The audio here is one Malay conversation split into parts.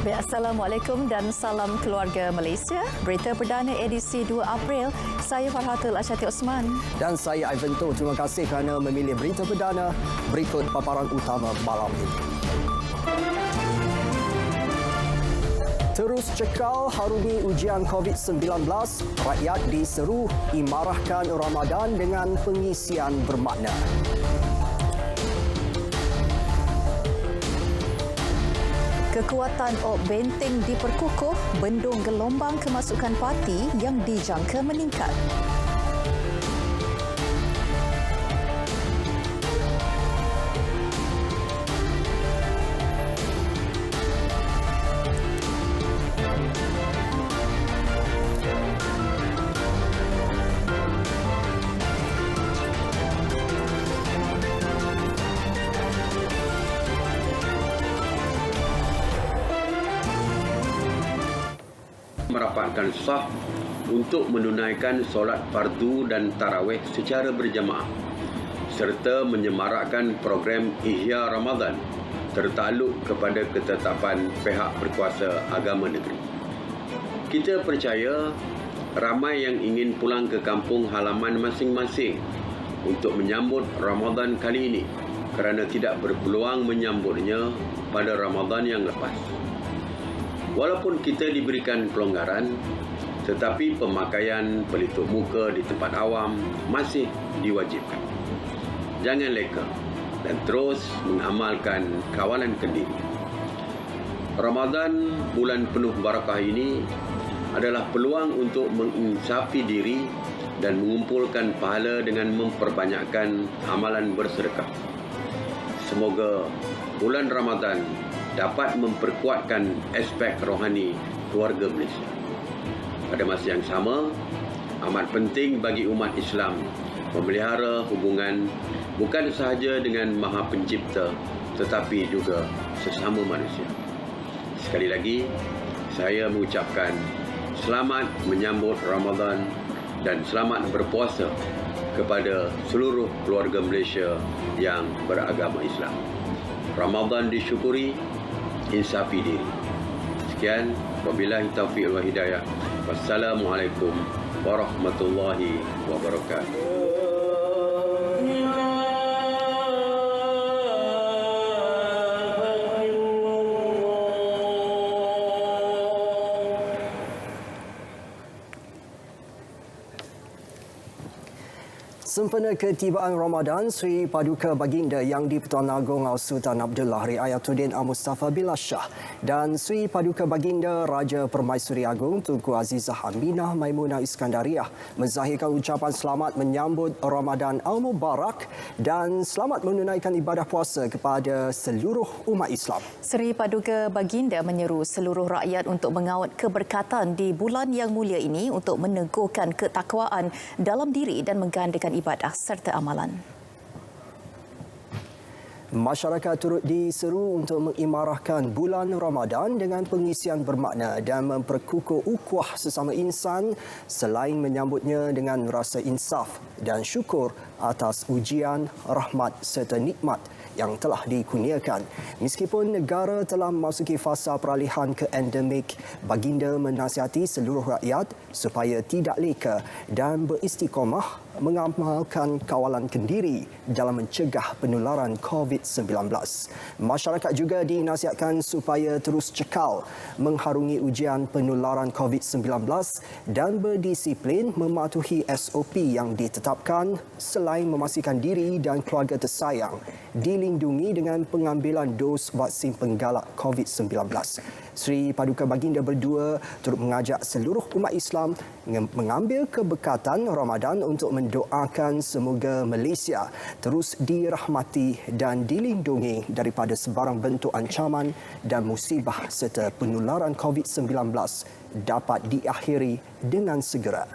Assalamualaikum dan salam keluarga Malaysia. Berita perdana edisi 2 April. Saya Farhatul Asyati Osman. Dan saya Ivan To. Terima kasih kerana memilih berita perdana. Berikut paparan utama malam ini. Terus cekal harungi ujian COVID-19, rakyat diseru imarahkan Ramadan dengan pengisian bermakna. Kekuatan Ok Benteng diperkukuh, bendung gelombang kemasukan parti yang dijangka meningkat. Merapatkan saf untuk menunaikan solat fardu dan tarawih secara berjamaah serta menyemarakkan program Ihya Ramadan tertakluk kepada ketetapan pihak berkuasa agama negeri. Kita percaya ramai yang ingin pulang ke kampung halaman masing-masing untuk menyambut Ramadan kali ini kerana tidak berpeluang menyambutnya pada Ramadan yang lepas. Walaupun kita diberikan pelonggaran, tetapi pemakaian pelitup muka di tempat awam masih diwajibkan. Jangan leka dan terus mengamalkan kawalan kendiri. Ramadan, bulan penuh barakah ini adalah peluang untuk menginsafi diri dan mengumpulkan pahala dengan memperbanyakkan amalan bersedekah. Semoga bulan Ramadan dapat memperkuatkan aspek rohani keluarga Malaysia. Pada masa yang sama, amat penting bagi umat Islam memelihara hubungan bukan sahaja dengan Maha Pencipta tetapi juga sesama manusia. Sekali lagi, saya mengucapkan selamat menyambut Ramadan dan selamat berpuasa kepada seluruh keluarga Malaysia yang beragama Islam. Ramadan disyukuri, insafi diri. Sekian, wabillahi taufiq wal hidayah. Wassalamualaikum warahmatullahi wabarakatuh. Sempena ketibaan Ramadan, Sri Paduka Baginda Yang di-Pertuan Agong Sultan Abdullah Riayatuddin Al-Mustafa Billah Shah dan Sri Paduka Baginda Raja Permaisuri Agong Tunku Azizah Aminah Maimunah Iskandariah menzahirkan ucapan selamat menyambut Ramadan Al-Mubarak dan selamat menunaikan ibadah puasa kepada seluruh umat Islam. Sri Paduka Baginda menyeru seluruh rakyat untuk mengawal keberkatan di bulan yang mulia ini untuk meneguhkan ketakwaan dalam diri dan menggandakan ibadah serta amalan. Masyarakat turut diseru untuk mengimarahkan bulan Ramadan dengan pengisian bermakna dan memperkukuh ukhuwah sesama insan selain menyambutnya dengan rasa insaf dan syukur atas ujian, rahmat serta nikmat yang telah dikurniakan. Meskipun negara telah memasuki fasa peralihan ke endemik, Baginda menasihati seluruh rakyat supaya tidak leka dan beristiqamah mengamalkan kawalan kendiri dalam mencegah penularan COVID-19. Masyarakat juga dinasihatkan supaya terus cekal mengharungi ujian penularan COVID-19 dan berdisiplin mematuhi SOP yang ditetapkan selain memastikan diri dan keluarga tersayang dilindungi dengan pengambilan dos vaksin penggalak COVID-19. Sri Paduka Baginda berdua turut mengajak seluruh umat Islam mengambil keberkatan Ramadan untuk mendoakan semoga Malaysia terus dirahmati dan dilindungi daripada sebarang bentuk ancaman dan musibah serta penularan COVID-19 dapat diakhiri dengan segera.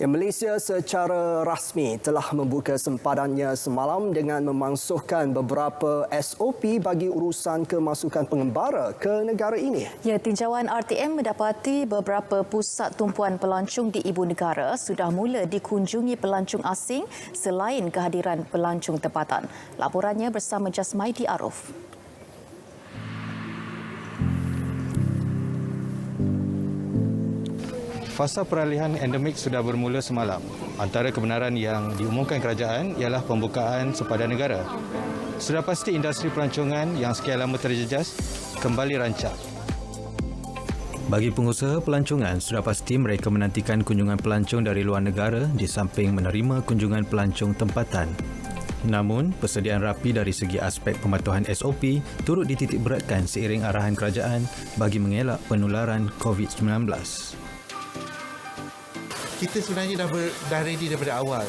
Malaysia secara rasmi telah membuka sempadannya semalam dengan memangsuhkan beberapa SOP bagi urusan kemasukan pengembara ke negara ini. Ya, tinjauan RTM mendapati beberapa pusat tumpuan pelancong di ibu negara sudah mula dikunjungi pelancong asing selain kehadiran pelancong tempatan. Laporannya bersama Jasmaidi Aruf. Fasa peralihan endemik sudah bermula semalam. Antara kebenaran yang diumumkan kerajaan ialah pembukaan sempadan negara. Sudah pasti industri pelancongan yang sekian lama terjejas kembali rancak. Bagi pengusaha pelancongan, sudah pasti mereka menantikan kunjungan pelancong dari luar negara di samping menerima kunjungan pelancong tempatan. Namun, persediaan rapi dari segi aspek pematuhan SOP turut dititik beratkan seiring arahan kerajaan bagi mengelak penularan COVID-19. Kita sebenarnya dah ready daripada awal,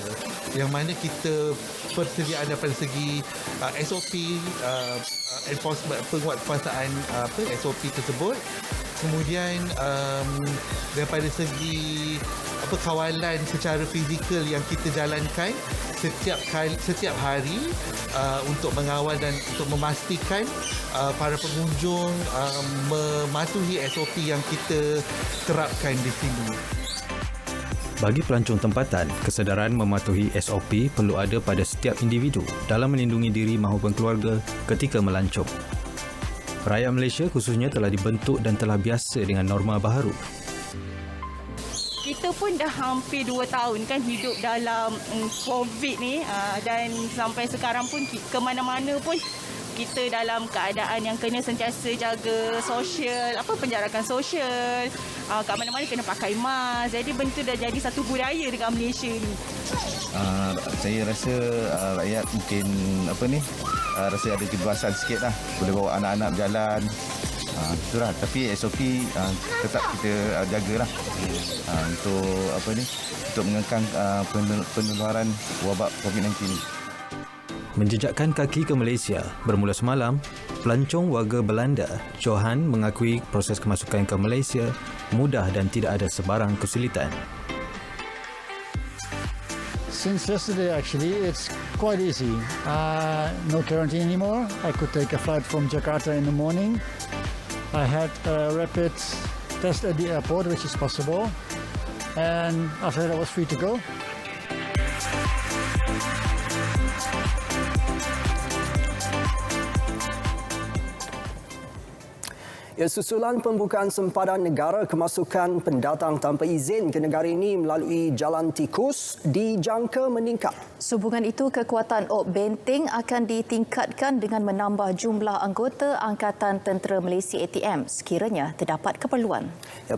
yang mana kita persediaan daripada segi SOP, enforcement, penguatkuasaan SOP tersebut, kemudian daripada segi kawalan secara fizikal yang kita jalankan setiap hari untuk mengawal dan untuk memastikan para pengunjung mematuhi SOP yang kita terapkan di sini. Bagi pelancong tempatan, kesedaran mematuhi SOP perlu ada pada setiap individu dalam melindungi diri maupun keluarga ketika melancong. Rakyat Malaysia khususnya telah dibentuk dan telah biasa dengan norma baharu. Kita pun dah hampir 2 tahun kan hidup dalam COVID ni, dan sampai sekarang pun ke mana-mana pun kita dalam keadaan yang kena sentiasa jaga sosial, penjarakan sosial, kat mana-mana kena pakai mask. Jadi benda tu dah jadi satu budaya dekat Malaysia ni. Saya rasa rakyat mungkin rasa ada kebebasan sikit lah, boleh bawa anak-anak berjalan. Itulah, tapi SOP tetap kita jagalah untuk mengekang penularan wabak COVID-19 ni. Menjejakkan kaki ke Malaysia, bermula semalam, pelancong warga Belanda, Johan mengakui proses kemasukan ke Malaysia mudah dan tidak ada sebarang kesulitan. Since yesterday, actually, it's quite easy. No quarantine anymore. I could take a flight from Jakarta in the morning. I had a rapid test at the airport, which is possible. And after that, I was free to go. Susulan pembukaan sempadan negara kemasukan pendatang tanpa izin ke negara ini melalui jalan tikus dijangka meningkat. Sehubungan itu, kekuatan Ok Benteng akan ditingkatkan dengan menambah jumlah anggota Angkatan Tentera Malaysia ATM sekiranya terdapat keperluan.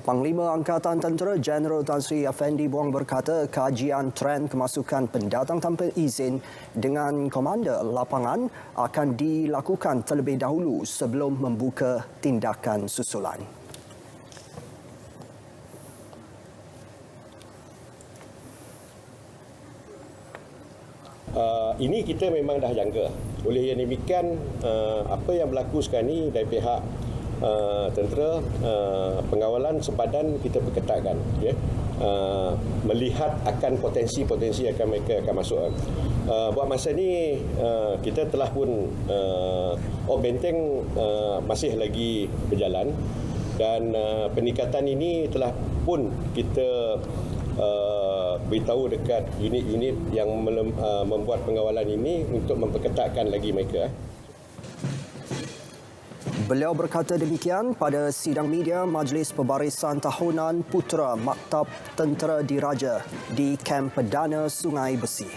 Panglima Angkatan Tentera Jeneral Tan Sri Afendi Buang berkata kajian trend kemasukan pendatang tanpa izin dengan komander lapangan akan dilakukan terlebih dahulu sebelum membuka tindakan susulan. Ini kita memang dah jangka. Oleh yang demikian, apa yang berlaku sekarang ini dari pihak tentera, pengawalan sempadan kita perketatkan, ya. Melihat akan potensi-potensi akan mereka akan masuk. Buat masa ni kita telah pun Ok Benteng masih lagi berjalan, dan peningkatan ini telah pun kita beritahu dekat unit-unit yang membuat pengawalan ini untuk memperketatkan lagi mereka. Beliau berkata demikian pada sidang media Majlis Pembarisan Tahunan Putera Maktab Tentera Diraja di Kamp Perdana Sungai Besi.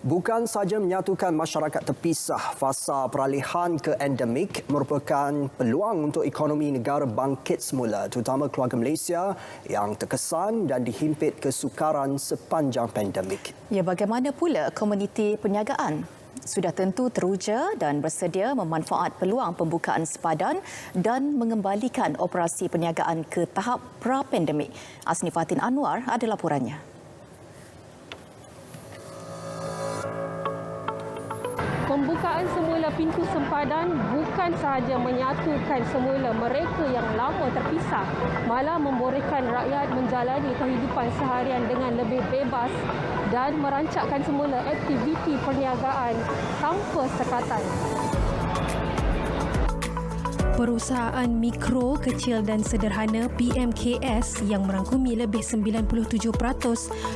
Bukan sahaja menyatukan masyarakat terpisah, fasa peralihan ke endemik merupakan peluang untuk ekonomi negara bangkit semula, terutama keluarga Malaysia yang terkesan dan dihimpit kesukaran sepanjang pandemik. Ya, bagaimana pula komuniti perniagaan? Sudah tentu teruja dan bersedia memanfaat peluang pembukaan sempadan dan mengembalikan operasi perniagaan ke tahap pra-pandemik. Asni Fatin Anwar ada laporannya. Pembukaan semula pintu sempadan bukan sahaja menyatukan semula mereka yang lama terpisah, malah membolehkan rakyat menjalani kehidupan seharian dengan lebih bebas dan merancangkan semula aktiviti perniagaan tanpa sekatan. Perusahaan mikro, kecil dan sederhana PMKS yang merangkumi lebih 97%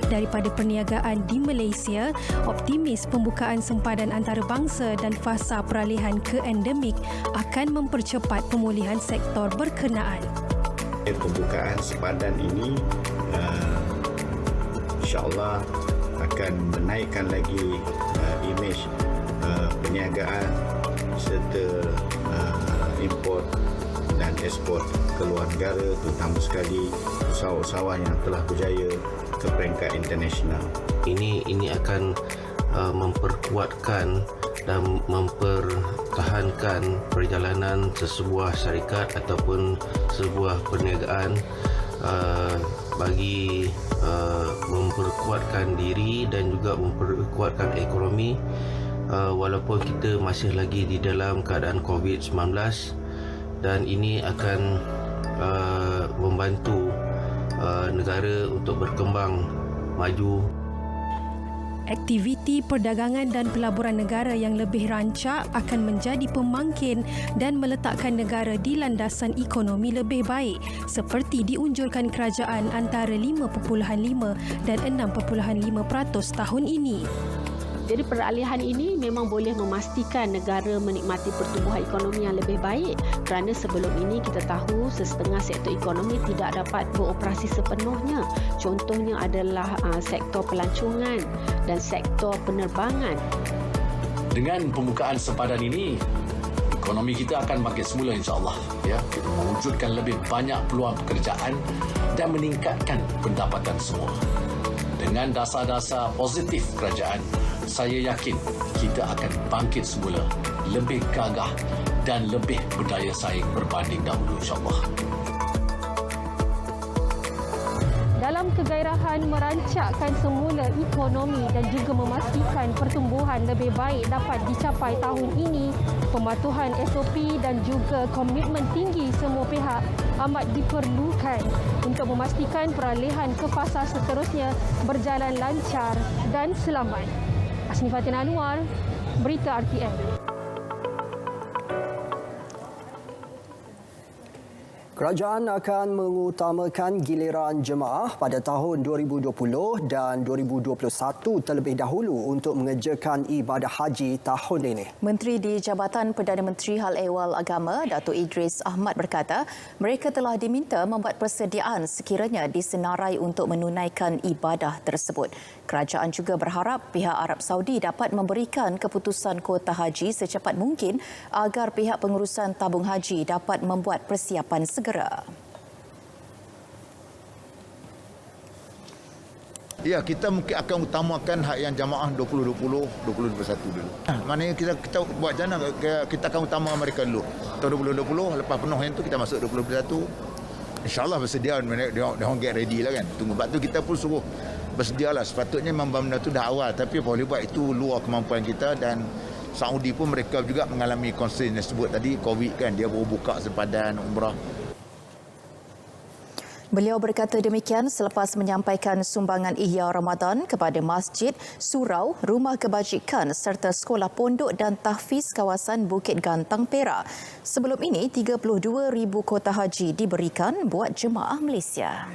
daripada perniagaan di Malaysia optimis pembukaan sempadan antarabangsa dan fasa peralihan ke endemik akan mempercepat pemulihan sektor berkenaan. Pembukaan sempadan ini insya-Allah akan menaikkan lagi imej perniagaan serta import dan ekspor ke luar negara, terutama sekali usahawan yang telah berjaya ke peringkat internasional. Ini akan memperkuatkan dan mempertahankan perjalanan sesebuah syarikat ataupun sebuah perniagaan bagi memperkuatkan diri dan juga memperkuatkan ekonomi. Walaupun kita masih lagi di dalam keadaan COVID-19 dan ini akan membantu negara untuk berkembang maju. Aktiviti perdagangan dan pelaburan negara yang lebih rancak akan menjadi pemangkin dan meletakkan negara di landasan ekonomi lebih baik seperti diunjurkan kerajaan antara 5.5 dan 6.5% tahun ini. Jadi peralihan ini memang boleh memastikan negara menikmati pertumbuhan ekonomi yang lebih baik kerana sebelum ini kita tahu sesetengah sektor ekonomi tidak dapat beroperasi sepenuhnya. Contohnya adalah sektor pelancongan dan sektor penerbangan. Dengan pembukaan sempadan ini, ekonomi kita akan makin semula insya-Allah, ya, kita mewujudkan lebih banyak peluang pekerjaan dan meningkatkan pendapatan semua. Dengan dasar-dasar positif kerajaan, saya yakin kita akan bangkit semula lebih gagah dan lebih berdaya saing berbanding dahulu insya-Allah. Dalam kegairahan merancangkan semula ekonomi dan juga memastikan pertumbuhan lebih baik dapat dicapai tahun ini, pematuhan SOP dan juga komitmen tinggi semua pihak amat diperlukan untuk memastikan peralihan ke fasa seterusnya berjalan lancar dan selamat. Asnifatin Anwar, Berita RTM. Kerajaan akan mengutamakan giliran jemaah pada tahun 2020 dan 2021 terlebih dahulu untuk mengerjakan ibadah haji tahun ini. Menteri di Jabatan Perdana Menteri Hal Ehwal Agama, Datuk Idris Ahmad berkata, mereka telah diminta membuat persediaan sekiranya disenarai untuk menunaikan ibadah tersebut. Kerajaan juga berharap pihak Arab Saudi dapat memberikan keputusan kuota haji secepat mungkin agar pihak pengurusan tabung haji dapat membuat persiapan segera. Ya, kita mungkin akan utamakan hak yang jamaah 2020, 2021 dulu. Maknanya kita buat jana, kita akan utama mereka dulu. Tahun 2020, lepas penuh yang tu kita masuk 2021. InsyaAllah bersedia, dia orang get ready lah kan. Tunggu, sebab tu kita pun suruh bersedialah. Sepatutnya memang benda tu dah awal, tapi boleh buat itu luar kemampuan kita dan Saudi pun mereka juga mengalami constraint yang sebut tadi, COVID kan, dia baru buka sempadan umrah. Beliau berkata demikian selepas menyampaikan sumbangan Ihya Ramadan kepada masjid, surau, rumah kebajikan serta sekolah pondok dan tahfiz kawasan Bukit Gantang Perak. Sebelum ini, 32,000 kuota haji diberikan buat jemaah Malaysia.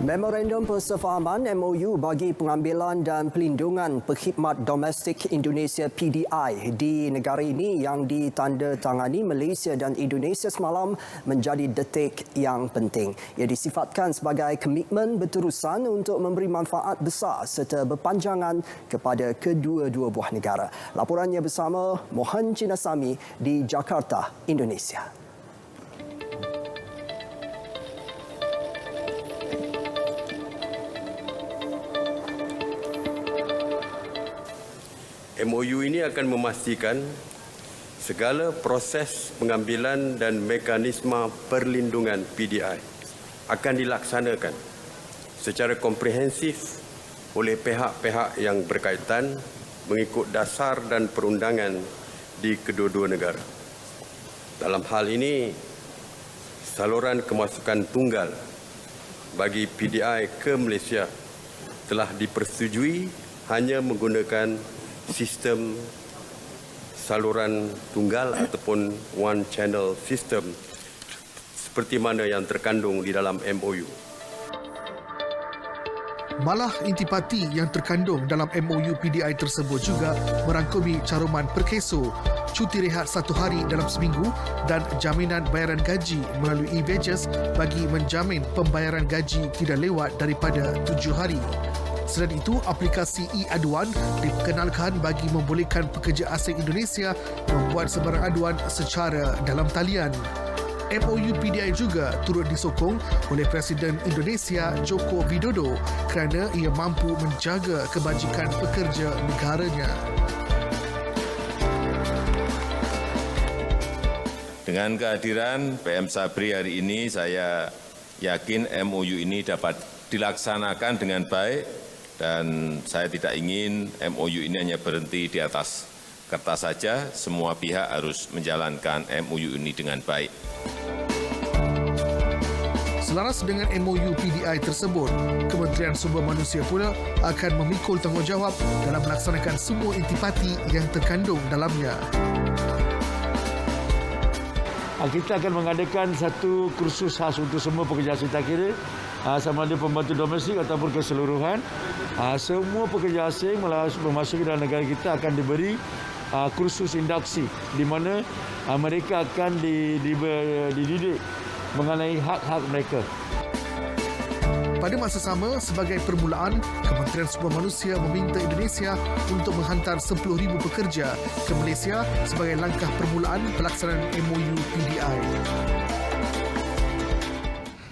Memorandum Persefahaman MOU bagi pengambilan dan pelindungan perkhidmat domestik Indonesia PDI di negara ini yang ditandatangani Malaysia dan Indonesia semalam menjadi detik yang penting. Ia disifatkan sebagai komitmen berterusan untuk memberi manfaat besar serta berpanjangan kepada kedua-dua buah negara. Laporannya bersama Mohan Cinasami di Jakarta, Indonesia. MOU ini akan memastikan Segala proses pengambilan dan mekanisme perlindungan PDI akan dilaksanakan secara komprehensif oleh pihak-pihak yang berkaitan mengikut dasar dan perundangan di kedua-dua negara. Dalam hal ini, saluran kemasukan tunggal bagi PDI ke Malaysia telah dipersetujui hanya menggunakan sistem saluran tunggal ataupun one channel system seperti mana yang terkandung di dalam MOU. Malah intipati yang terkandung dalam MOU PDI tersebut juga merangkumi caruman perkeso, cuti rehat 1 hari dalam seminggu dan jaminan bayaran gaji melalui e-badges bagi menjamin pembayaran gaji tidak lewat daripada 7 hari. Selain itu, aplikasi e-aduan diperkenalkan bagi membolehkan pekerja asing Indonesia membuat sebarang aduan secara dalam talian. MOU PDI juga turut disokong oleh Presiden Indonesia Joko Widodo kerana ia mampu menjaga kebajikan pekerja negaranya. Dengan kehadiran PM Sabri hari ini, saya yakin MOU ini dapat dilaksanakan dengan baik dan saya tidak ingin MOU ini hanya berhenti di atas kertas saja. Semua pihak harus menjalankan MOU ini dengan baik. Selaras dengan MOU PDI tersebut, Kementerian Sumber Manusia pula akan memikul tanggungjawab dalam melaksanakan semua intipati yang terkandung dalamnya. Kita akan mengadakan satu kursus khas untuk semua pekerja asing takkira, sama ada pembantu domestik ataupun keseluruhan. Semua pekerja asing memasuki dalam negara kita akan diberi kursus induksi di mana mereka akan dididik mengenai hak-hak mereka. Pada masa sama, sebagai permulaan, Kementerian Sumber Manusia meminta Indonesia untuk menghantar 10,000 pekerja ke Malaysia sebagai langkah permulaan pelaksanaan MOU PDI.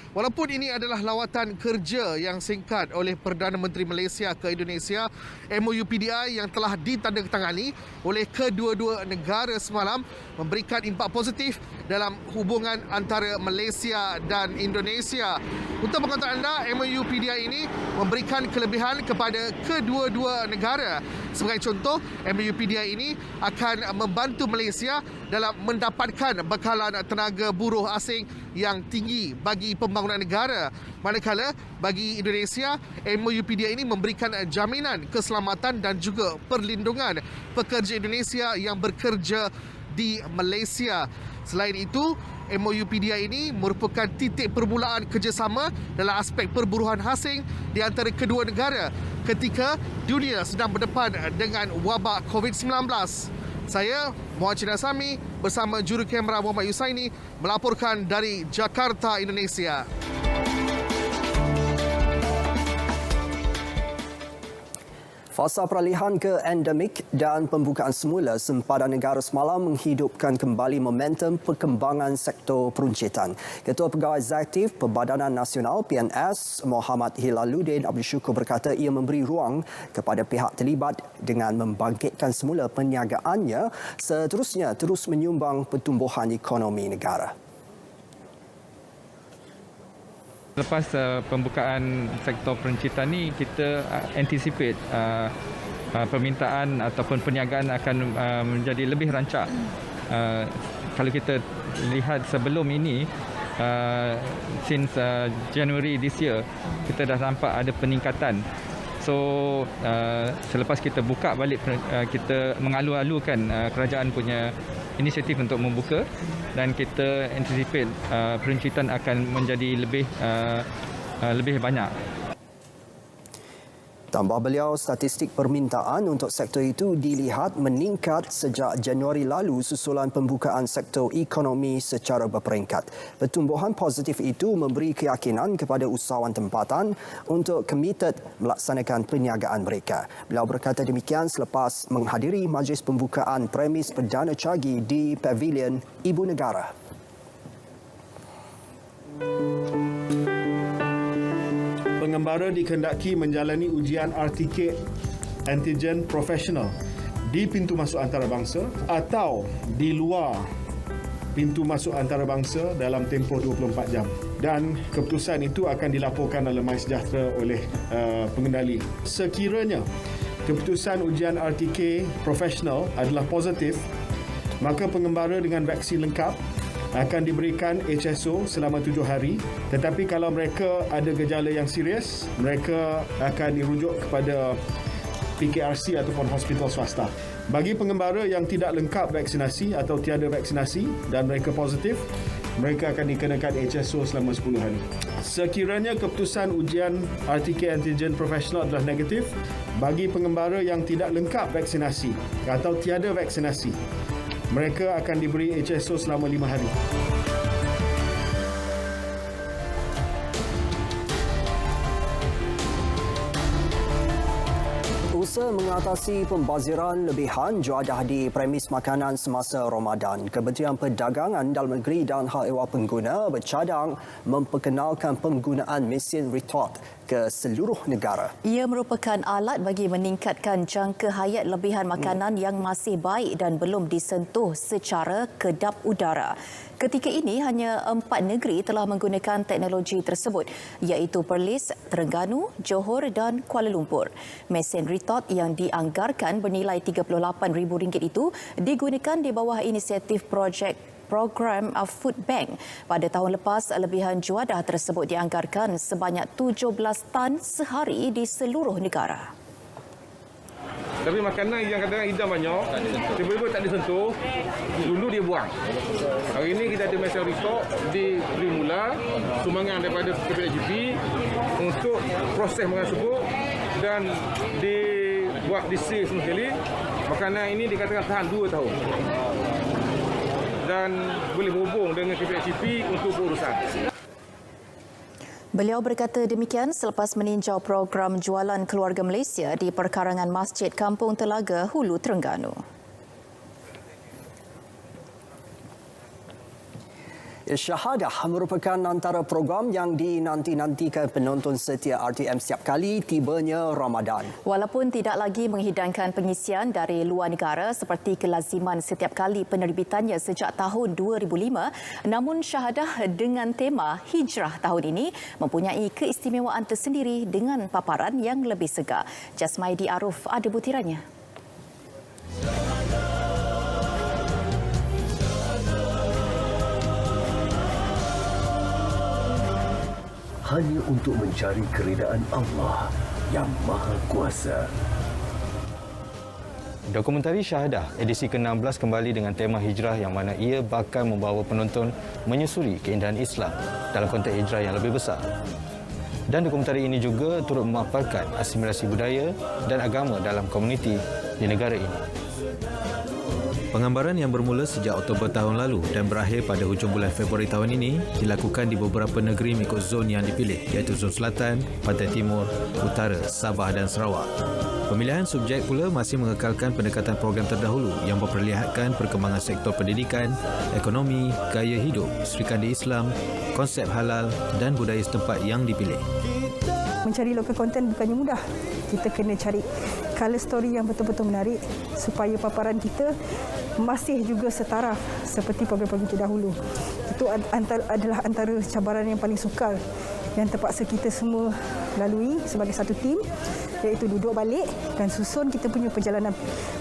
Walaupun ini adalah lawatan kerja yang singkat oleh Perdana Menteri Malaysia ke Indonesia, MOU PDI yang telah ditandatangani oleh kedua-dua negara semalam memberikan impak positif dalam hubungan antara Malaysia dan Indonesia. Untuk pengetahuan anda, MOU PDI ini memberikan kelebihan kepada kedua-dua negara. Sebagai contoh, MOU PDI ini akan membantu Malaysia dalam mendapatkan bekalan tenaga buruh asing yang tinggi bagi pembangunan negara. Manakala bagi Indonesia, MOU PDI ini memberikan jaminan keselamatan dan juga perlindungan pekerja Indonesia yang bekerja di Malaysia. Selain itu, MOU PDI ini merupakan titik permulaan kerjasama dalam aspek perburuhan asing di antara kedua negara ketika dunia sedang berdepan dengan wabak COVID-19. Saya, Muhammad Cina Sami bersama juru kamera Muhammad Yusaini melaporkan dari Jakarta, Indonesia. Fasa peralihan ke endemik dan pembukaan semula sempadan negara semalam menghidupkan kembali momentum perkembangan sektor peruncitan. Ketua Pegawai Eksekutif Perbadanan Nasional PNS Muhammad Hilaluddin Abdul Syukur berkata ia memberi ruang kepada pihak terlibat dengan membangkitkan semula perniagaannya, seterusnya terus menyumbang pertumbuhan ekonomi negara. Lepas pembukaan sektor peruncitan ni, kita anticipate permintaan ataupun perniagaan akan menjadi lebih rancak. Kalau kita lihat sebelum ini, since January this year, kita dah nampak ada peningkatan. So selepas kita buka balik, kita mengalu-alukan kerajaan punya inisiatif untuk membuka dan kita anticipate peruncitan akan menjadi lebih banyak. Tambah beliau, statistik permintaan untuk sektor itu dilihat meningkat sejak Januari lalu susulan pembukaan sektor ekonomi secara berperingkat. Pertumbuhan positif itu memberi keyakinan kepada usahawan tempatan untuk komited melaksanakan perniagaan mereka. Beliau berkata demikian selepas menghadiri majlis pembukaan premis Perdana Cagi di Pavilion Ibu Negara. Pengembara dikehendaki menjalani ujian RTK Antigen Profesional di pintu masuk antarabangsa atau di luar pintu masuk antarabangsa dalam tempoh 24 jam. Dan keputusan itu akan dilaporkan oleh MySejahtera oleh pengendali. Sekiranya keputusan ujian RTK profesional adalah positif, maka pengembara dengan vaksin lengkap akan diberikan HSO selama 7 hari. Tetapi kalau mereka ada gejala yang serius, mereka akan dirujuk kepada PKRC ataupun hospital swasta. Bagi pengembara yang tidak lengkap vaksinasi atau tiada vaksinasi dan mereka positif, mereka akan dikenakan HSO selama 10 hari. Sekiranya keputusan ujian RTK antigen profesional adalah negatif, bagi pengembara yang tidak lengkap vaksinasi atau tiada vaksinasi, mereka akan diberi HSO selama 5 hari. Usaha mengatasi pembaziran lebihan juadah di premis makanan semasa Ramadan, Kementerian Perdagangan Dalam Negeri dan Hak Ehwal Pengguna bercadang memperkenalkan penggunaan mesin retort ke seluruh negara. Ia merupakan alat bagi meningkatkan jangka hayat lebihan makanan yang masih baik dan belum disentuh secara kedap udara. Ketika ini, hanya 4 negeri telah menggunakan teknologi tersebut, iaitu Perlis, Terengganu, Johor dan Kuala Lumpur. Mesin retort yang dianggarkan bernilai RM38,000 itu digunakan di bawah inisiatif program Food Bank. Pada tahun lepas, lebihan juadah tersebut dianggarkan sebanyak 17 tan sehari di seluruh negara. Tapi makanan yang kadang-kadang hidang banyak, tiba-tiba tak disentuh, dulu dia buang. Hari ini kita ada mesin retort diberi mula sumbangan daripada KPHGP untuk proses makanan tersebut dan dibuat di-seal semua sekali. Makanan ini dikatakan tahan 2 tahun. Dan boleh berhubung dengan KPHGP untuk berurusan. Beliau berkata demikian selepas meninjau program jualan keluarga Malaysia di perkarangan Masjid Kampung Telaga, Hulu, Terengganu. Syahadah merupakan antara program yang dinanti-nantikan penonton setia RTM setiap kali tibanya Ramadan. Walaupun tidak lagi menghidangkan pengisian dari luar negara seperti kelaziman setiap kali penerbitannya sejak tahun 2005, namun Syahadah dengan tema Hijrah tahun ini mempunyai keistimewaan tersendiri dengan paparan yang lebih segar. Jasmaidi Aruf ada butirannya. Hanya untuk mencari keridaan Allah yang Maha Kuasa. Dokumentari Syahadah edisi ke-16 kembali dengan tema hijrah yang mana ia bakal membawa penonton menyusuri keindahan Islam dalam konteks hijrah yang lebih besar. Dan dokumentari ini juga turut memaparkan asimilasi budaya dan agama dalam komuniti di negara ini. Penggambaran yang bermula sejak Oktober tahun lalu dan berakhir pada hujung bulan Februari tahun ini dilakukan di beberapa negeri mengikut zon yang dipilih, iaitu Zon Selatan, Pantai Timur, Utara, Sabah dan Sarawak. Pemilihan subjek pula masih mengekalkan pendekatan program terdahulu yang memperlihatkan perkembangan sektor pendidikan, ekonomi, gaya hidup, serikandi Islam, konsep halal dan budaya setempat yang dipilih. Mencari local content bukannya mudah. Kita kena cari color story yang betul-betul menarik supaya paparan kita masih juga setaraf seperti program-program terdahulu. Itu adalah antara cabaran yang paling sukar yang terpaksa kita semua lalui sebagai satu tim, iaitu duduk balik dan susun kita punya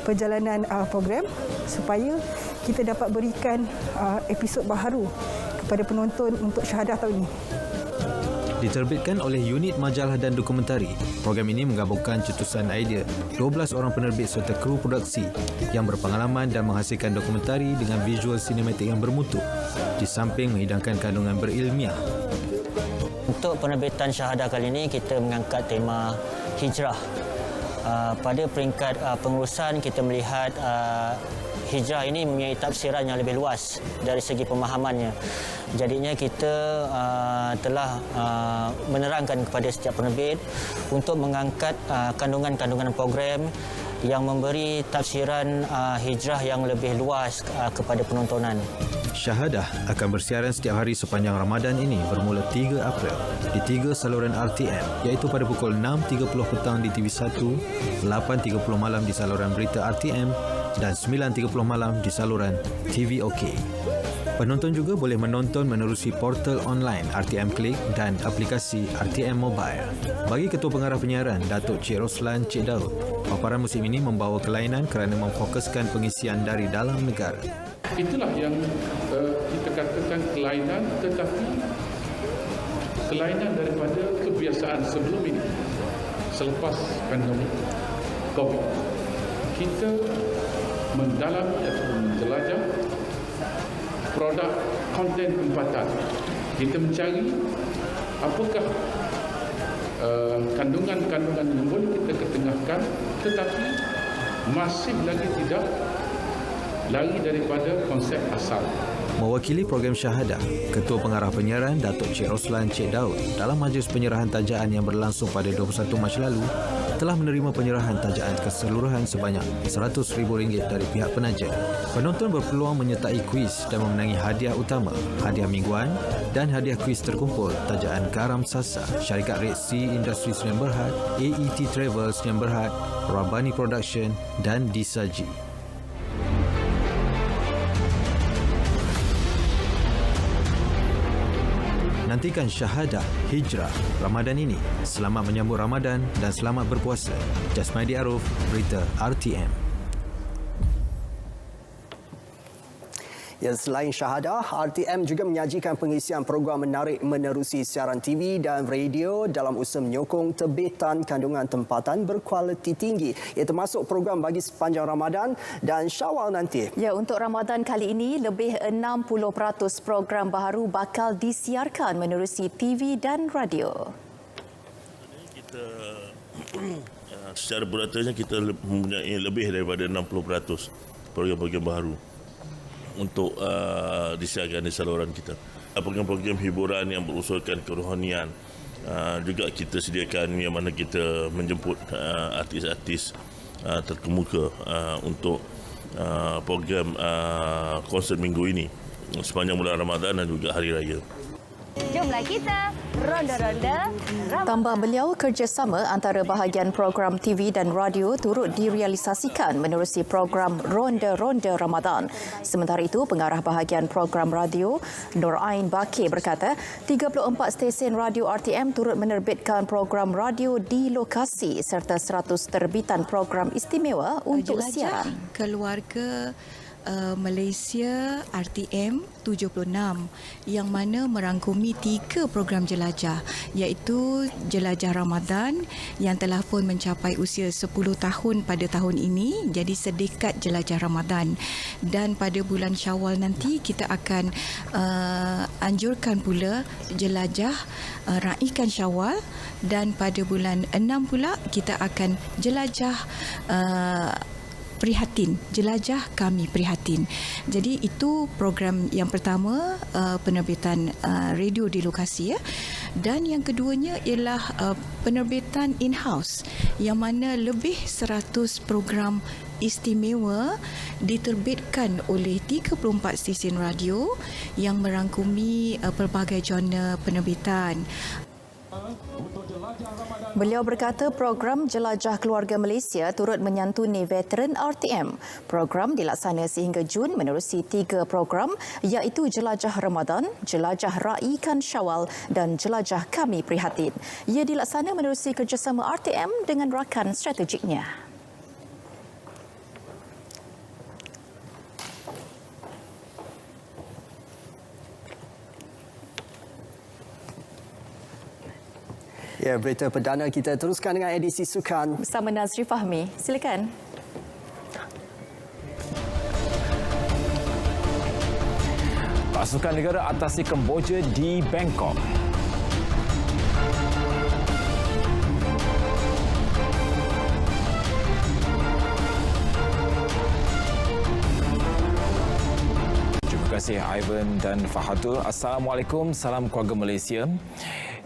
perjalanan program supaya kita dapat berikan episod baharu kepada penonton untuk Syahadah tahun ini. Diterbitkan oleh unit majalah dan dokumentari, program ini menggabungkan cetusan idea 12 orang penerbit serta kru produksi yang berpengalaman dan menghasilkan dokumentari dengan visual sinematik yang bermutu, di samping menghidangkan kandungan berilmiah. Untuk penerbitan Syahadah kali ini, kita mengangkat tema hijrah. Pada peringkat pengurusan, kita melihat hijrah ini mempunyai tafsiran yang lebih luas dari segi pemahamannya. Jadinya kita telah menerangkan kepada setiap penerbit untuk mengangkat kandungan-kandungan program yang memberi tafsiran hijrah yang lebih luas kepada penontonan. Syahadah akan bersiaran setiap hari sepanjang Ramadan ini bermula 3 April di 3 saluran RTM, iaitu pada pukul 6.30 petang di TV1, 8.30 malam di saluran berita RTM dan 9.30 malam di saluran TV OK. Penonton juga boleh menonton menerusi portal online RTM Klik dan aplikasi RTM Mobile. Bagi Ketua Pengarah Penyiaran, Datuk Cik Roslan Cik Daud, paparan musim ini membawa kelainan kerana memfokuskan pengisian dari dalam negara. Itulah yang kita katakan kelainan, tetapi kelainan daripada kebiasaan sebelum ini. Selepas pandemik COVID, kita mendalami atau menjelajah produk konten tempatan. Kita mencari apakah kandungan-kandungan yang boleh kita ketengahkan, tetapi masih lagi tidak lari daripada konsep asal. Mewakili program Syahadah, Ketua Pengarah Penyiaran Datuk Cik Roslan Cik Daud dalam majlis penyerahan tajaan yang berlangsung pada 21 Mac lalu telah menerima penyerahan tajaan keseluruhan sebanyak RM100,000 dari pihak penaja. Penonton berpeluang menyertai kuis dan memenangi hadiah utama, hadiah mingguan dan hadiah kuis terkumpul tajaan Garam Sasa, Syarikat Red Sea Industri Sdn Bhd, AET Travel Sdn Bhd, Rabani Production dan Disaji. Nantikan Syahadah Hijrah Ramadan ini. Selamat menyambut Ramadan dan selamat berpuasa. Jasmadi Aruf, Berita RTM. Ya, selain Syahadah, RTM juga menyajikan pengisian program menarik menerusi siaran TV dan radio dalam usaha menyokong terbitan kandungan tempatan berkualiti tinggi. Ia termasuk program bagi sepanjang Ramadan dan Syawal nanti. Ya, untuk Ramadan kali ini, lebih 60% program baharu bakal disiarkan menerusi TV dan radio. Kita secara beratanya kita mempunyai lebih daripada 60% program-program baharu untuk disiarkan di saluran kita. Program-program hiburan yang berusulkan kerohanian juga kita sediakan, yang mana kita menjemput artis-artis terkemuka untuk program konsert minggu ini sepanjang bulan Ramadan dan juga Hari Raya. Jomlah kita ronda-ronda Ramadan. Tambah beliau, kerjasama antara bahagian program TV dan radio turut direalisasikan menerusi program Ronda-Ronda Ramadan. Sementara itu, pengarah bahagian program radio Nur Ain Bakir berkata, 34 stesen radio RTM turut menerbitkan program radio di lokasi serta 100 terbitan program istimewa untuk siaran. Keluarga Malaysia RTM 76 yang mana merangkumi 3 program jelajah, iaitu Jelajah Ramadan yang telah pun mencapai usia 10 tahun pada tahun ini, jadi sedekat Jelajah Ramadan, dan pada bulan Syawal nanti kita akan anjurkan pula Jelajah Raikan Syawal, dan pada bulan 6 pula kita akan jelajah Prihatin, Jelajah Kami Prihatin. Jadi itu program yang pertama, penerbitan radio di lokasi, ya. Dan yang keduanya ialah penerbitan in-house yang mana lebih 100 program istimewa diterbitkan oleh 34 stesen radio yang merangkumi pelbagai genre penerbitan. Beliau berkata program Jelajah Keluarga Malaysia turut menyantuni veteran RTM. Program dilaksana sehingga Jun menerusi 3 program, iaitu Jelajah Ramadan, Jelajah Raikan Syawal dan Jelajah Kami Prihatin. Ia dilaksana menerusi kerjasama RTM dengan rakan strategiknya. Ya, berita perdana kita teruskan dengan edisi sukan bersama Nazri Fahmi. Silakan. Pasukan negara atasi Kemboja di Bangkok. Terima kasih Ivan dan Fahatul. Assalamualaikum, salam keluarga Malaysia.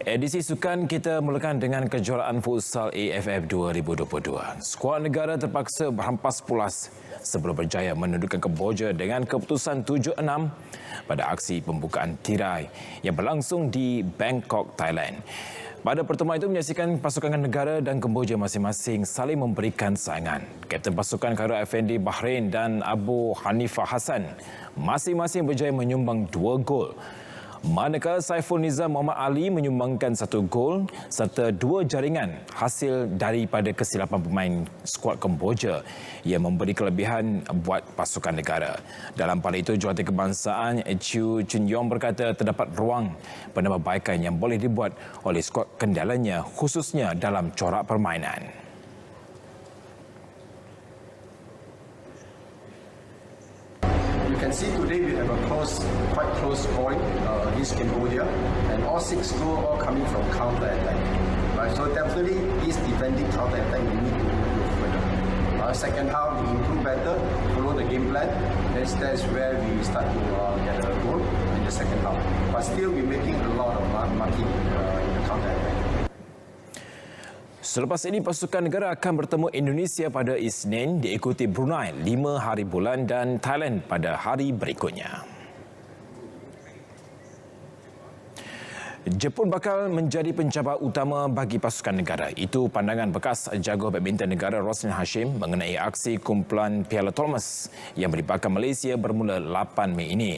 Edisi sukan kita mulakan dengan kejuaraan futsal AFF 2022. Skuad negara terpaksa berhampas pulas sebelum berjaya menundukkan Kemboja dengan keputusan 7-6 pada aksi pembukaan tirai yang berlangsung di Bangkok, Thailand. Pada pertemuan itu menyaksikan pasukan negara dan Kemboja masing-masing saling memberikan saingan. Kapten pasukan Khairul Effendi Bahrain dan Abu Hanifah Hassan masing-masing berjaya menyumbang 2 gol. Manakala Saiful Nizam Muhammad Ali menyumbangkan 1 gol serta 2 jaringan hasil daripada kesilapan pemain skuad Kemboja yang memberi kelebihan buat pasukan negara. Dalam pada itu, juruhati kebangsaan Chiu Chun Yong berkata terdapat ruang penambahbaikan yang boleh dibuat oleh skuad kendalanya khususnya dalam corak permainan. You can see today we have a quite close scoring against Cambodia, and all 6 goals all coming from counter attack. Right, so definitely this defending counter attack we need to improve further. Second half we improve better, follow the game plan. That's where we start to get a goal in the second half. But still we're making a lot of marking in the counter attack. Selepas ini, pasukan negara akan bertemu Indonesia pada Isnin, diikuti Brunei 5 hari bulan dan Thailand pada hari berikutnya. Jepun bakal menjadi pencabar utama bagi pasukan negara. Itu pandangan bekas jago badminton negara Roslin Hashim mengenai aksi kumpulan Piala Thomas yang melibatkan Malaysia bermula 8 Mei ini.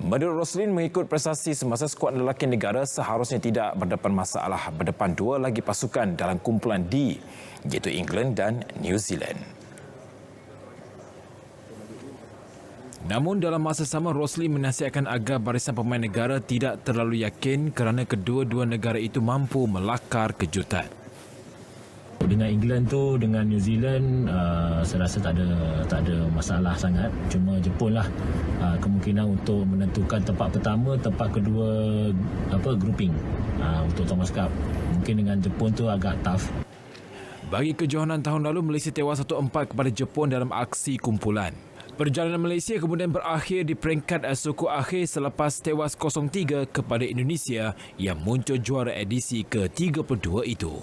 Menurut Roslin, mengikut prestasi semasa skuad lelaki negara seharusnya tidak berdepan masalah berdepan 2 lagi pasukan dalam kumpulan D, iaitu England dan New Zealand. Namun dalam masa sama, Roslin menasihatkan agar barisan pemain negara tidak terlalu yakin kerana kedua-dua negara itu mampu melakar kejutan. Dengan England tu, dengan New Zealand, saya rasa tak ada masalah sangat. Cuma Jepun lah kemungkinan untuk menentukan tempat pertama, tempat kedua grouping untuk Thomas Cup. Mungkin dengan Jepun tu agak tough. Bagi kejohanan tahun lalu, Malaysia tewas 1-4 kepada Jepun dalam aksi kumpulan. Perjalanan Malaysia kemudian berakhir di peringkat suku akhir selepas tewas 0-3 kepada Indonesia yang muncul juara edisi ke-32 itu.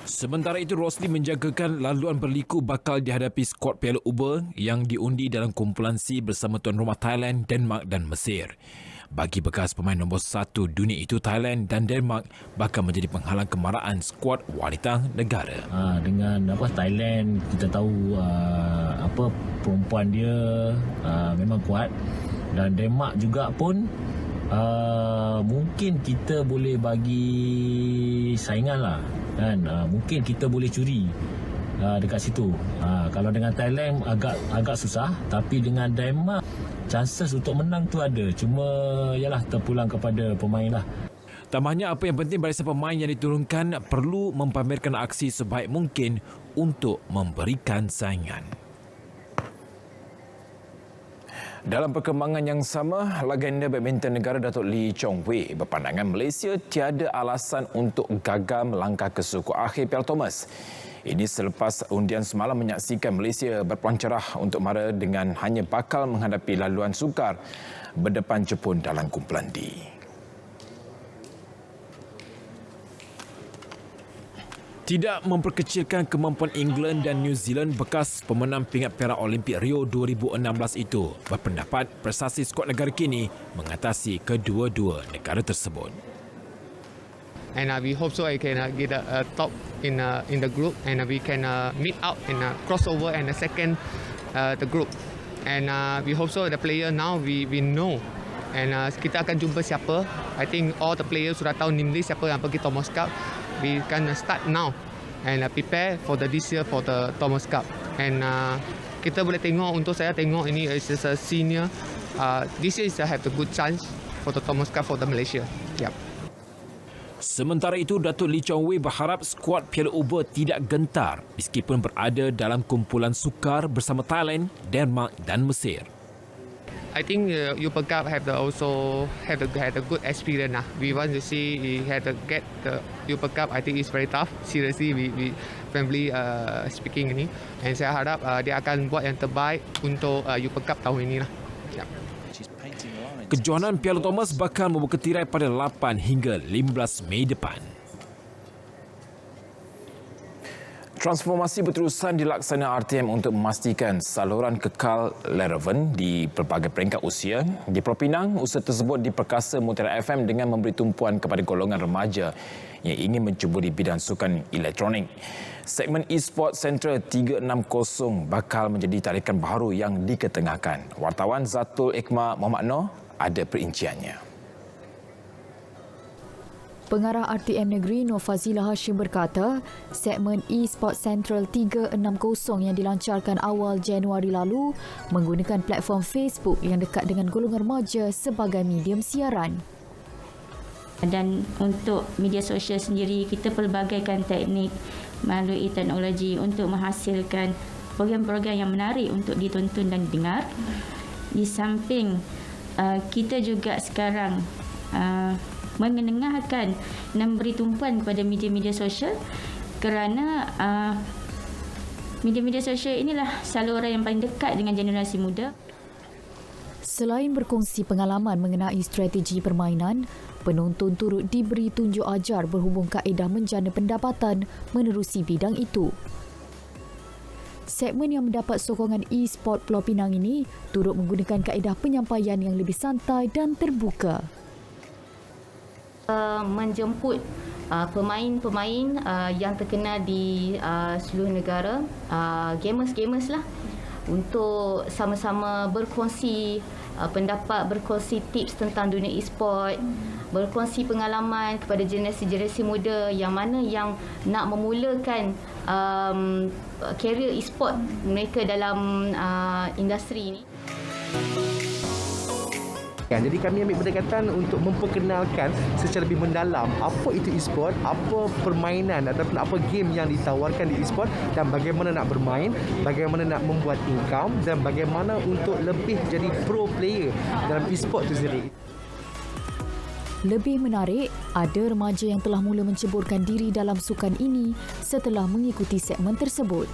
Sementara itu, Roslin menjagakan laluan berliku bakal dihadapi skuad Piala Uber yang diundi dalam kumpulan C bersama tuan rumah Thailand, Denmark dan Mesir. Bagi bekas pemain nombor 1 dunia itu, Thailand dan Denmark bakal menjadi penghalang kemarahan skuad wanita negara. Dengan Thailand, kita tahu perempuan dia memang kuat, dan Denmark juga pun mungkin kita boleh bagi saingan lah. Dan mungkin kita boleh curi dekat situ. Kalau dengan Thailand agak susah, tapi dengan Denmark chances untuk menang tu ada. Cuma yalah, terpulang kepada pemain lah. Tambahnya, apa yang penting barisan pemain yang diturunkan perlu mempamerkan aksi sebaik mungkin untuk memberikan saingan. Dalam perkembangan yang sama, legenda badminton negara Datuk Lee Chong Wei berpandangan Malaysia tiada alasan untuk gagal melangkah ke suku akhir Piala Thomas. Ini selepas undian semalam menyaksikan Malaysia berpeluang cerah untuk mara dengan hanya bakal menghadapi laluan sukar berdepan Jepun dalam kumpulan D. Tidak memperkecilkan kemampuan England dan New Zealand, bekas pemenang pingat perak Olimpik Rio 2016 itu berpendapat prestasi skuad negara kini mengatasi kedua-dua negara tersebut. And we hope so I can get a top in the group, and we can meet out in a crossover and the second the group. And we hope so the player now we know. And kita akan jumpa siapa. I think all the players sudah tahu nimli siapa yang pergi Thomas Cup. We can start now and prepare for this year for the Thomas Cup. And kita boleh tengok, untuk saya tengok ini is a senior. This year is have the good chance for the Thomas Cup for the Malaysia. Yep. Sementara itu, Datuk Lee Chong Wei berharap skuad Piala Uber tidak gentar meskipun berada dalam kumpulan sukar bersama Thailand, Denmark dan Mesir. I think Uber Cup also had a good experience. We want to see he had to get the Uber Cup. I think it's very tough. Seriously, we family speaking ini. And saya harap dia akan buat yang terbaik untuk Uber Cup tahun ini lah. Yeah. Kejohanan Piala Thomas bakal membuka tirai pada 8 hingga 15 Mei depan. Transformasi berterusan dilaksana RTM untuk memastikan saluran kekal relevan di pelbagai peringkat usia. Di Pulau Pinang, usaha tersebut diperkasa Mutiara FM dengan memberi tumpuan kepada golongan remaja yang ingin mencuburi bidang sukan elektronik. Segmen e-sport Central 360 bakal menjadi tarikan baru yang diketengahkan. Wartawan Zatul Ikma Muhammad Noor ada perinciannya. Pengarah RTM Negeri Nur Fazilah Hashim berkata, segmen e-sport Central 360 yang dilancarkan awal Januari lalu menggunakan platform Facebook yang dekat dengan golongan remaja sebagai medium siaran. Dan untuk media sosial sendiri, kita pelbagaikan teknik melalui teknologi untuk menghasilkan program-program yang menarik untuk ditonton dan didengar. Di samping kita juga sekarang mengenengahkan dan beri tumpuan kepada media-media sosial kerana media-media sosial inilah saluran yang paling dekat dengan generasi muda. Selain berkongsi pengalaman mengenai strategi permainan, penonton turut diberi tunjuk ajar berhubung kaedah menjana pendapatan menerusi bidang itu. Segmen yang mendapat sokongan e-sport Pulau Pinang ini turut menggunakan kaedah penyampaian yang lebih santai dan terbuka. Menjemput pemain-pemain yang terkenal di seluruh negara, gamers lah, untuk sama-sama berkongsi pendapat, berkongsi tips tentang dunia e-sport, berkongsi pengalaman kepada generasi-generasi muda yang mana yang nak memulakan karier e-sport mereka dalam industri ini. Jadi kami ambil pendekatan untuk memperkenalkan secara lebih mendalam apa itu e-sport, apa permainan ataupun apa game yang ditawarkan di e-sport dan bagaimana nak bermain, bagaimana nak membuat income dan bagaimana untuk lebih jadi pro player dalam e-sport itu sendiri. Lebih menarik, ada remaja yang telah mula menceburkan diri dalam sukan ini setelah mengikuti segmen tersebut.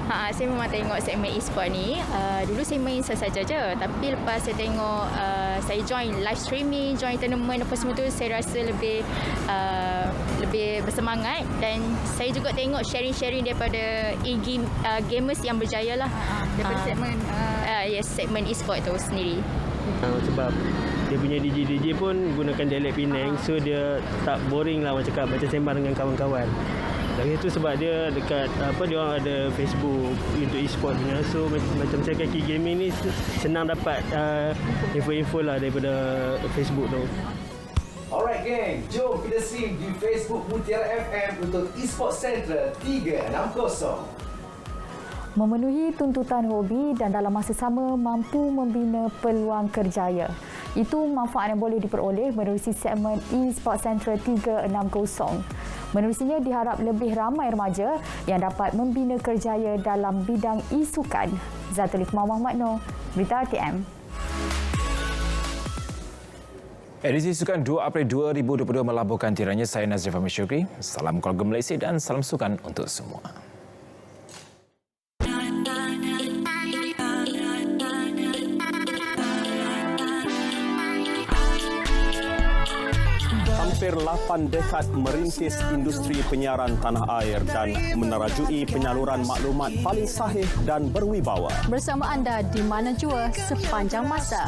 Saya memang tengok segmen e-sport ni. Dulu saya main saja je, tapi lepas saya tengok, saya join live streaming, join tournament apa semua tu, saya rasa lebih bersemangat dan saya juga tengok sharing-sharing daripada gamers yang berjaya lah daripada segmen e-sport tu sendiri. Sebab dia punya DJ pun gunakan dialek Penang, so dia tak boring lah macam sembang dengan kawan-kawan. Dari itu sebab dia dekat dia orang ada Facebook untuk e-sport punya, so macam saya kaki gaming ni senang dapat info-info lah daripada Facebook tu. Alright geng, jom kita sim di Facebook Mutiara FM untuk e-sport Central 360. Memenuhi tuntutan hobi dan dalam masa sama mampu membina peluang kerjaya. Itu manfaat yang boleh diperoleh menerusi segmen e-sport Central 360. Menerusinya diharap lebih ramai remaja yang dapat membina kerjaya dalam bidang e-sukan. Zatul Ikma Muhammad Noor, Berita RTM. Edisi Sukan 2 April 2022 melabuhkan tiranya. Saya Nazri Fahmi Syukri. Salam keluarga Malaysia dan salam sukan untuk semua. Hampir 8 dekad merintis industri penyiaran tanah air dan menerajui penyaluran maklumat paling sahih dan berwibawa. Bersama anda di mana jua sepanjang masa.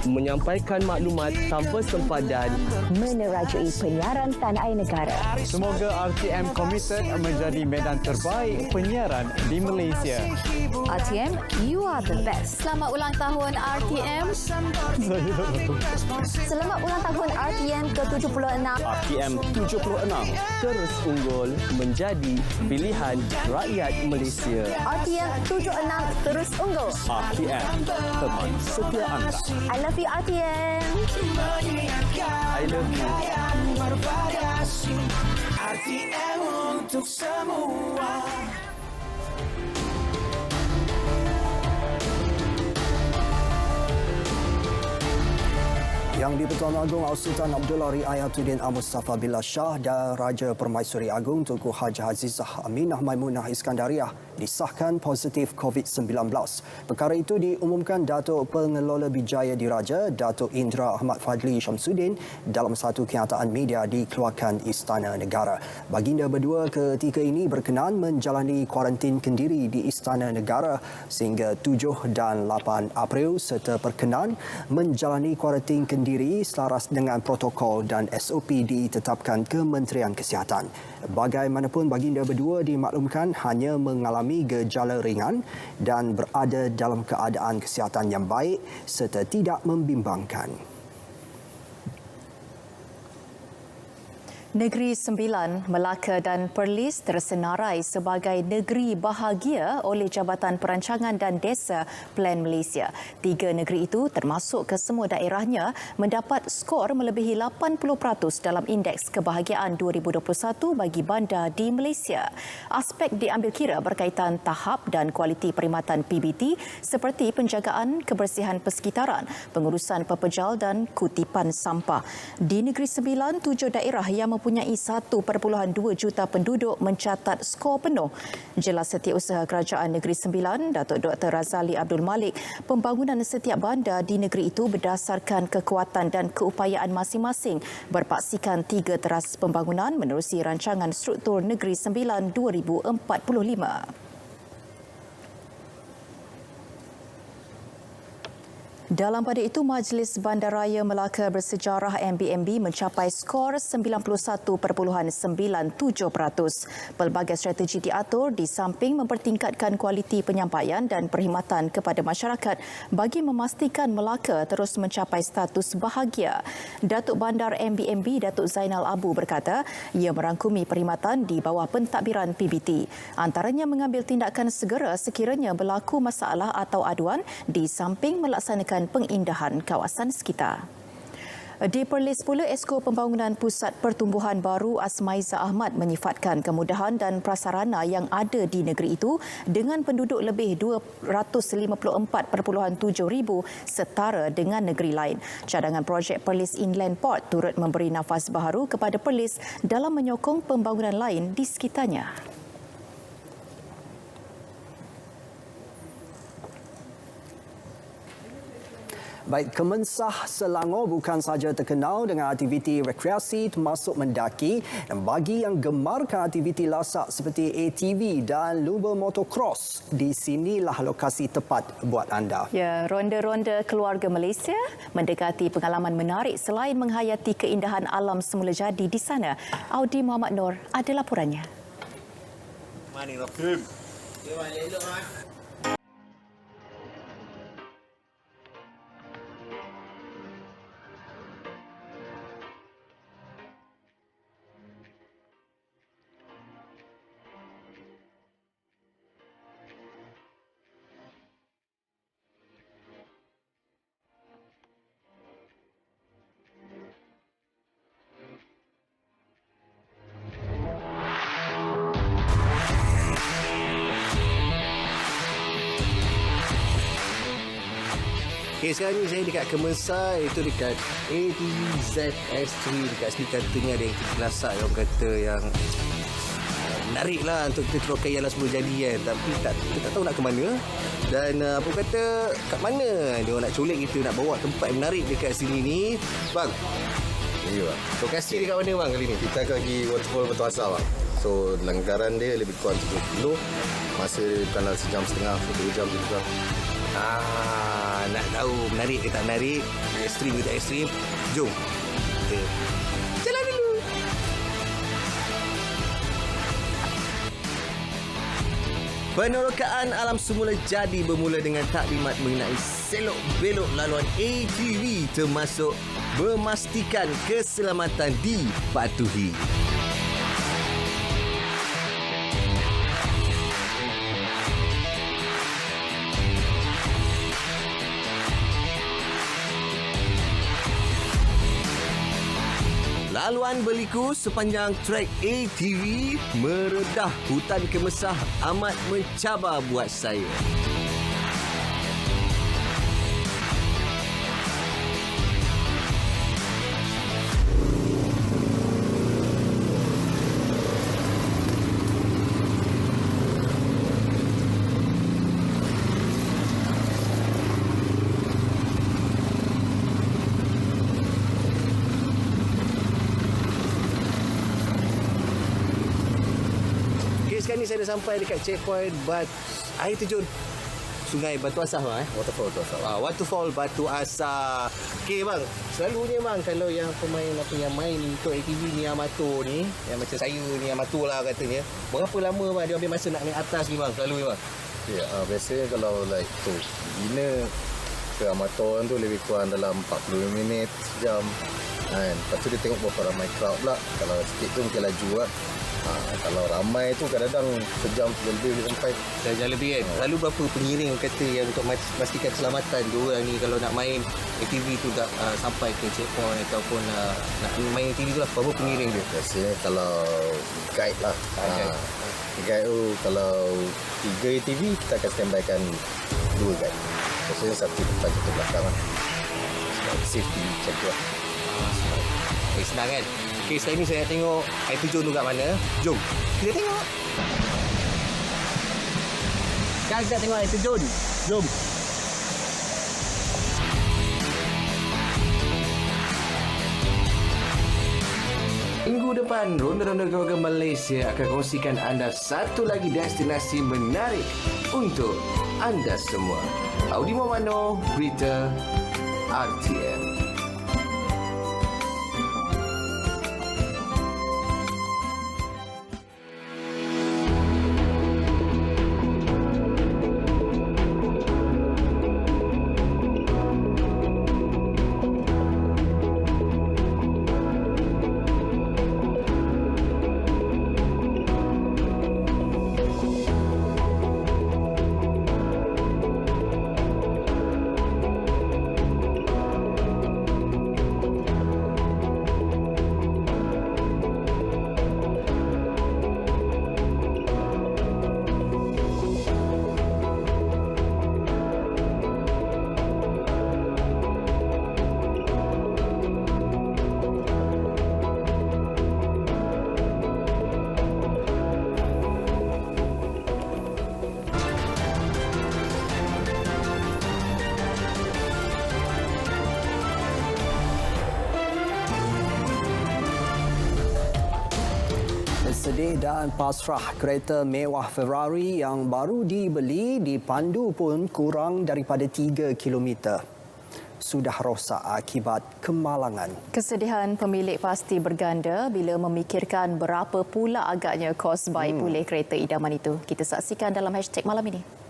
Menyampaikan maklumat tanpa sempadan. Menerajui penyiaran tanah air negara. Semoga RTM komited menjadi medan terbaik penyiaran di Malaysia. RTM, you are the best. Selamat ulang tahun RTM. Selamat ulang tahun RTM ke-76. RTM 76 terus unggul menjadi pilihan rakyat Malaysia. RTM 76 terus unggul. RTM, teman setia anda. I love you RTM. I love you. RTM untuk semua. Yang di-Pertuan Agong Sultan Abdullah Riayatuddin Al-Mustafa Billah Shah dan Raja Permaisuri Agong Tunku Haji Azizah Aminah Maimunah Iskandariah disahkan positif COVID-19. Perkara itu diumumkan Datuk Pengelola Bijaya Diraja, Datuk Indra Ahmad Fadli Syamsuddin dalam satu kenyataan media dikeluarkan Istana Negara. Baginda berdua ketika ini berkenan menjalani kuarantin kendiri di Istana Negara sehingga 7 dan 8 April serta berkenan menjalani kuarantin kendiri selaras dengan protokol dan SOP ditetapkan Kementerian Kesihatan. Bagaimanapun baginda berdua dimaklumkan hanya mengalami gejala ringan dan berada dalam keadaan kesihatan yang baik serta tidak membimbangkan. Negeri Sembilan, Melaka dan Perlis tersenarai sebagai negeri bahagia oleh Jabatan Perancangan dan Desa Plan Malaysia. 3 negeri itu termasuk kesemua daerahnya mendapat skor melebihi 80% dalam Indeks Kebahagiaan 2021 bagi bandar di Malaysia. Aspek diambil kira berkaitan tahap dan kualiti perkhidmatan PBT seperti penjagaan kebersihan persekitaran, pengurusan pepejal dan kutipan sampah. Di Negeri Sembilan, 7 daerah yang mempunyai 1.2 juta penduduk mencatat skor penuh. Jelas Setiausaha Kerajaan Negeri Sembilan, Datuk Dr. Razali Abdul Malik, pembangunan setiap bandar di negeri itu berdasarkan kekuatan dan keupayaan masing-masing berpaksikan 3 teras pembangunan menerusi Rancangan Struktur Negeri Sembilan 2045. Dalam pada itu, Majlis Bandaraya Melaka Bersejarah MBMB mencapai skor 91.97%. Pelbagai strategi diatur di samping mempertingkatkan kualiti penyampaian dan perkhidmatan kepada masyarakat bagi memastikan Melaka terus mencapai status bahagia. Datuk Bandar MBMB Datuk Zainal Abu berkata, ia merangkumi perkhidmatan di bawah pentadbiran PBT. Antaranya mengambil tindakan segera sekiranya berlaku masalah atau aduan di samping melaksanakan pengindahan kawasan sekitar. Di Perlis pula, Esko Pembangunan Pusat Pertumbuhan Baru Asmaiza Ahmad menyifatkan kemudahan dan prasarana yang ada di negeri itu dengan penduduk lebih 254.7,000 setara dengan negeri lain. Cadangan projek Perlis Inland Port turut memberi nafas baharu kepada Perlis dalam menyokong pembangunan lain di sekitarnya. Baik, Kemensah Selangor bukan sahaja terkenal dengan aktiviti rekreasi termasuk mendaki, dan bagi yang gemarkan aktiviti lasak seperti ATV dan lumba motocross, di sinilah lokasi tepat buat anda. Ya, ronda-ronda keluarga Malaysia mendekati pengalaman menarik selain menghayati keindahan alam semula jadi di sana. Audi Muhammad Nur ada laporannya. Okay, sekarang ni saya dekat Kemensah, itu dekat ATV ZS3 dekat sini. Katanya ada yang lasak yang kata yang menarik lah untuk kita terokkan ialah semua jadi kan. Tapi kita tak tahu nak ke mana. Dan apa kata kat mana dia orang nak colek kita, nak bawa tempat yang menarik dekat sini ni. Bang, ya bang. lokasi dekat mana bang kali ni? Kita akan pergi waterfall Batu Asar bang. So langgaran dia lebih kurang 10 kilo. Masa dia bukan dalam sejam setengah, 2 jam gitu bang. Nak tahu menarik ke tak menarik, ekstrim ke tak ekstrim, jom kita jalan dulu. Penerokaan alam semula jadi bermula dengan taklimat mengenai selok belok laluan ATV termasuk memastikan keselamatan dipatuhi. Laluan berliku sepanjang trek ATV meredah hutan Kemensah amat mencabar buat saya. saya dah sampai dekat checkpoint air terjun Sungai Batu Asah bang Waterfall Batu Asah. Okey bang, selalunya bang kalau yang pemain yang main untuk ATV ni amatur ni, yang macam saya ni amatur lah katanya, berapa lama bang dia ambil masa nak naik atas ni bang selalu bang? Ya, biasanya kalau like tu beginner ke amator tu lebih kurang dalam 40 minit, sejam kan. Lepas tu dia tengok berapa ramai crowd pula. Kalau sikit tu mungkin laju lah. Kalau ramai tu kadang-kadang sejam lebih sampai. Sejam lebih kan? Lalu berapa pengiring kata yang untuk memastikan keselamatan diorang ni kalau nak main ATV tu tak sampai ke checkpoint ataupun nak main ATV tu lah, berapa pengiring dia? Biasanya kalau guide lah. Guide tu kalau 3 ATV kita akan standbykan 2 guide. Biasanya satu depan satu belakang lah. Safety check lah. Senang kan? Okey, sekarang ni saya nak tengok air terjun tu kat mana. Jom, kita tengok. Sekarang kita tengok air terjun. Jom. Minggu depan, Ronda-Ronda Keluarga Malaysia akan kongsikan anda satu lagi destinasi menarik untuk anda semua. Audi Mawano, Berita RTM. Sedih dan pasrah, kereta mewah Ferrari yang baru dibeli dipandu pun kurang daripada 3 km. Sudah rosak akibat kemalangan. Kesedihan pemilik pasti berganda bila memikirkan berapa pula agaknya kos baik pulih kereta idaman itu. Kita saksikan dalam hashtag malam ini.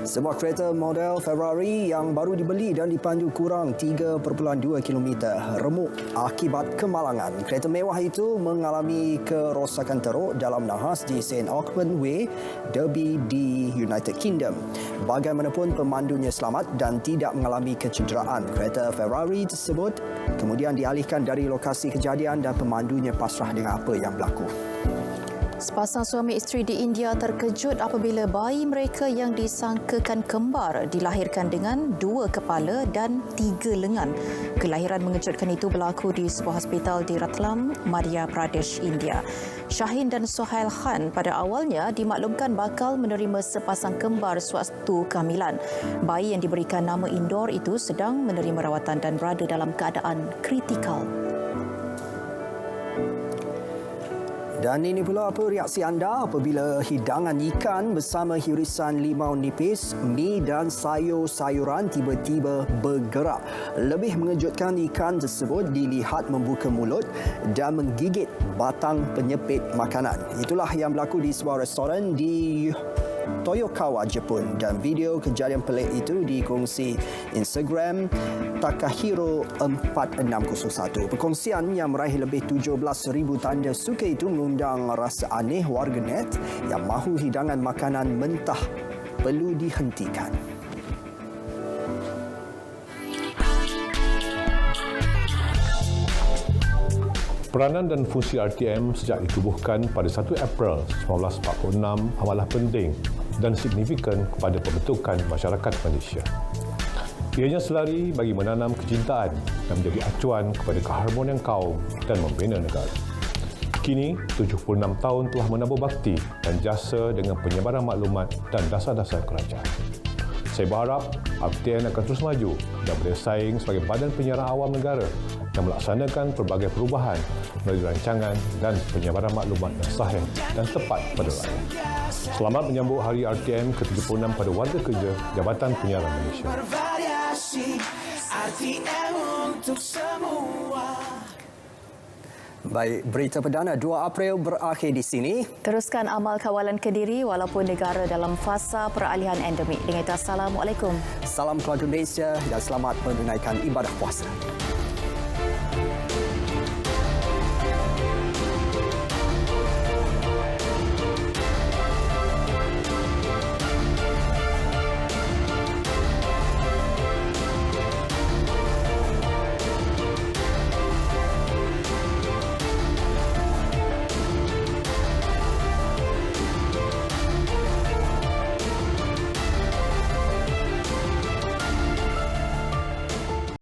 Sebuah kereta model Ferrari yang baru dibeli dan dipandu kurang 3.2 km remuk akibat kemalangan. Kereta mewah itu mengalami kerosakan teruk dalam nahas di St. Auckland Way, Derby di United Kingdom. Bagaimanapun pemandunya selamat dan tidak mengalami kecederaan. Kereta Ferrari tersebut kemudian dialihkan dari lokasi kejadian dan pemandunya pasrah dengan apa yang berlaku. Sepasang suami isteri di India terkejut apabila bayi mereka yang disangkakan kembar dilahirkan dengan 2 kepala dan 3 lengan. Kelahiran mengejutkan itu berlaku di sebuah hospital di Ratlam, Madhya Pradesh, India. Shaheen dan Sohail Khan pada awalnya dimaklumkan bakal menerima sepasang kembar sewaktu kehamilan. Bayi yang diberikan nama Indor itu sedang menerima rawatan dan berada dalam keadaan kritikal. Dan ini pula apa reaksi anda apabila hidangan ikan bersama hirisan limau nipis, mi dan sayur-sayuran tiba-tiba bergerak. Lebih mengejutkan, ikan tersebut dilihat membuka mulut dan menggigit batang penyepit makanan. Itulah yang berlaku di sebuah restoran di Toyokawa, Jepun, dan video kejadian pelik itu dikongsi Instagram Takahiro 4601. Perkongsian yang meraih lebih 17,000 tanda suka itu mengundang rasa aneh warganet yang mahu hidangan makanan mentah perlu dihentikan. Peranan dan fungsi RTM sejak ditubuhkan pada 1 April 1946 amatlah penting dan signifikan kepada pembentukan masyarakat Malaysia. Ianya selari bagi menanam kecintaan dan menjadi acuan kepada keharmonian kaum dan membina negara. Kini, 76 tahun telah menabur bakti dan jasa dengan penyebaran maklumat dan dasar-dasar kerajaan. Saya berharap RTM akan terus maju dan bersaing sebagai badan penyiaran awam negara dan melaksanakan pelbagai perubahan melalui rancangan dan penyebaran maklumat yang sahih dan tepat pada rakyat. Selamat menyambut Hari RTM ke-76 pada warga kerja Jabatan Penyiaran Malaysia. RTM untuk semua. Baik, berita perdana 2 April berakhir di sini. Teruskan amal kawalan Kediri walaupun negara dalam fasa peralihan endemik. Dengan itu, Assalamualaikum. Salam keluarga Malaysia dan selamat menunaikan ibadah puasa.